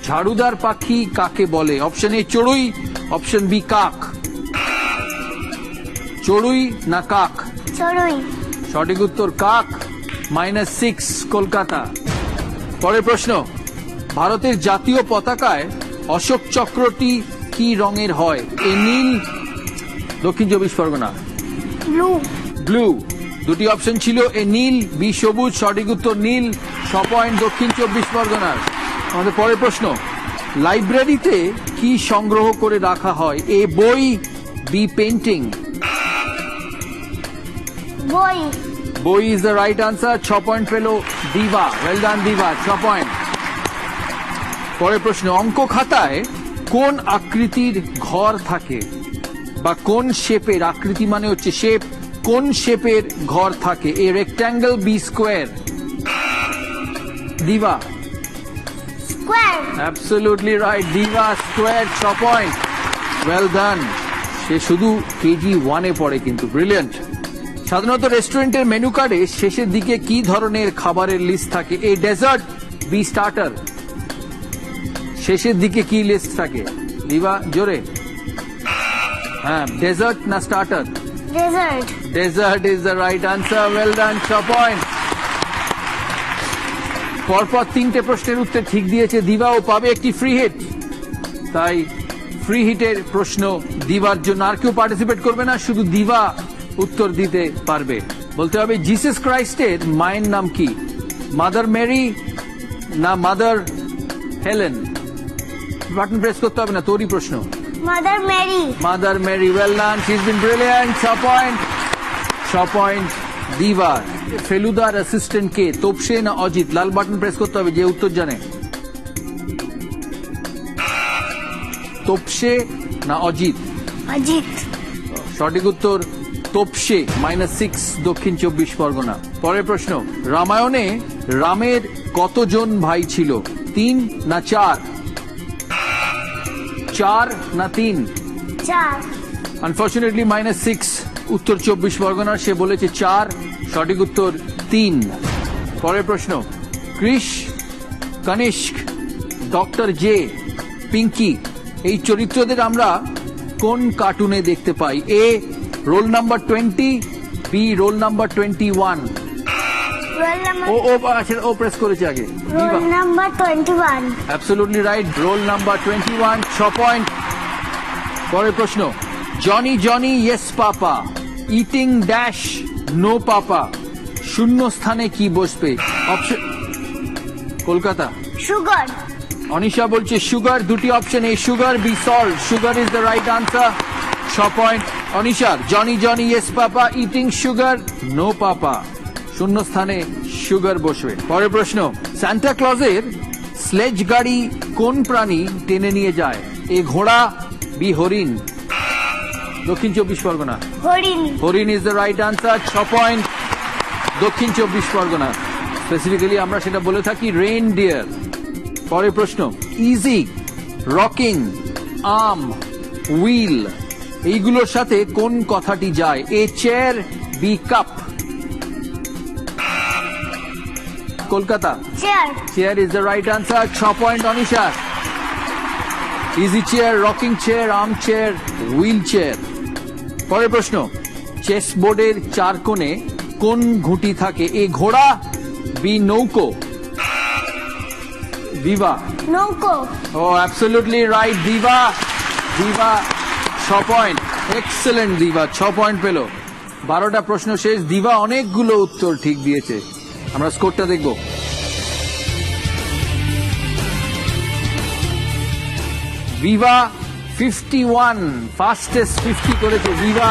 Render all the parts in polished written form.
ঝাড়ুদার পাখি কাকে বলে? অপশন এ চড়ুই, অপশন বি কাক। চড়ুই না কাক? চড়ুই। সঠিক উত্তর কাক। -6 কলকাতা। পরের প্রশ্ন, ভারতের জাতীয় পতাকায় অশোক চক্রটি কি রঙের হয়? এ নীল, দক্ষিণ 24 পরগনা। ব্লু। ব্লু। দুটি অপশন ছিল, এ নীল, বি সবুজ। সঠিক উত্তর নীল। 6 পয়েন্ট দক্ষিণ 24 পরগনার। আমাদের পরের প্রশ্ন, লাইব্রেরিতে কি সংগ্রহ করে রাখা হয়? এ বই, বি পেন্টিং। বই। বই is the right answer. 6 point পেল দিবা। ওয়েল ডান দিবা, 6 পয়েন্ট। পরের প্রশ্ন, অঙ্ক খাতায় কোন আকৃতির ঘর থাকে বা কোন শেপের, আকৃতি মানে হচ্ছে শেপ, কোন শেপের ঘর থাকে? A rectangle, B square. Diba. Square. Absolutely right, Diba square. 6 point. Well done. সে শুধু কেজি 1-এ পড়ে কিন্তু, ব্রিলিয়ান্ট। সাধারণত রেস্টুরেন্টের মেনু কার্ডে শেষের দিকে কি ধরনের খাবারের লিস্ট থাকে? A dessert, B starter. শেষের দিকে কি লিস্ট থাকে? দিবা, জোরে। হ্যাঁ, ডেজার্ট না starter? Dessert. Dessert is the right answer. Well done, 6 point. পরপর 3টে প্রশ্নের উত্তর ঠিক দিয়েছে দিবা ও পাবে একটি ফ্রি হিট। তাই ফ্রি হিটের প্রশ্ন দিবার জন্য আর কেউ পার্টিসিপেট করবে না, শুধু দিবা উত্তর দিতে পারবে। বলতে হবে, জিসাস ক্রাইস্টের মায়ের নাম কি? মাদার মেরি না মাদার হেলেন? বাটন প্রেস করতে হবে না, তোরই প্রশ্ন। Mother Mary. Mother Mary. Well done, she is been brilliant. 6 point. 6 point দিবা। ফেলুদার অ্যাসিস্ট্যান্ট কে? তোপসে না অজিত? লাল বাটন প্রেস করতে হবে যে উত্তর জানে। তোপসে না অজিত? অজিত। সঠিক উত্তর তোপসে। -6 দক্ষিণ 24 পরগনা। পরের প্রশ্ন, রামায়ণে রামের কতজন ভাই ছিল? 3 না 4? 4 না 3? 4। আনফর্চুনেটলি -6 উত্তর 24 পরগনার। সে বলেছে 4। সঠিক উত্তর 3। পরের প্রশ্ন, কৃষ, কনিষ্ক, ডক্টর জে, পিঙ্কি এই চরিত্রদের আমরা কোন কার্টুনে দেখতে পাই? A roll number 20, B roll number 21। Roll number. ও প্রেস করেছে আগে। Roll number 21। Absolutely right, roll number 21। 6 point. পরের প্রশ্ন, Johnny Johnny yes papa, eating dash no papa, শূন্য স্থানে কি বসবে? অপশন কলকাতা। সুগার। অনিশা বলছে সুগার। দুটি option, A sugar, B salt. Sugar is the right answer. 6 point অনিশার। Johnny Johnny yes papa, eating sugar no papa, শূন্য স্থানে সুগার বসবে। পরের প্রশ্ন, সান্টা ক্লজের স্লেজ গাড়ি কোন প্রাণী টেনে নিয়ে যায়? এ ঘোড়া, বি হরিণ। দক্ষিণ 24 পরগনা। হরিণ। হরিণ is the right answer. 6 point দক্ষিণ 24 পরগনা। স্পেসিফিক্যালি আমরা সেটা বলে থাকি রেইন ডিয়ার। পরের প্রশ্ন, ইজি, রকিং, আর্ম, হুইল এইগুলোর সাথে কোন কথাটি যায়? A chair, B cup. Kolkata. Chair. Chair is the right answer. 6 point Anisha. Easy chair, rocking chair, arm chair, wheel chair. পরের প্রশ্ন, চেস বোর্ডের 4 কোণে কোন ঘুঁটি থাকে? এ ঘোড়া, বি নৌকো। দিবা। নৌকো। ও অ্যাবসলিউটলি রাইট, দিবা। দিবা 6 পয়েন্ট। এক্সেলেন্ট দিবা, 6 পয়েন্ট পেল। 12টা প্রশ্ন শেষ। দিবা অনেকগুলো উত্তর ঠিক দিয়েছে। আমরা স্কোরটা দেখব। দিবা 51, ফাস্টেস্ট 50 করেছে দিবা।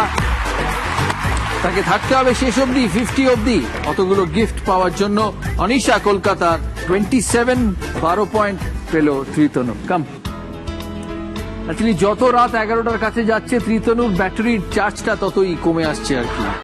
তাকে থাকতে হবে শেষ অবধি, 50 অবধি। অতগুলো গিফট পাওয়ার জন্য। অনিশা কলকাতার 27, 12 পয়েন্ট পেল ত্রিতনু। কাম। অ্যাকচুয়ালি যত রাত 11টার কাছে যাচ্ছে ত্রিতনুর ব্যাটারির চার্জটা ততই কমে আসছে আর কি।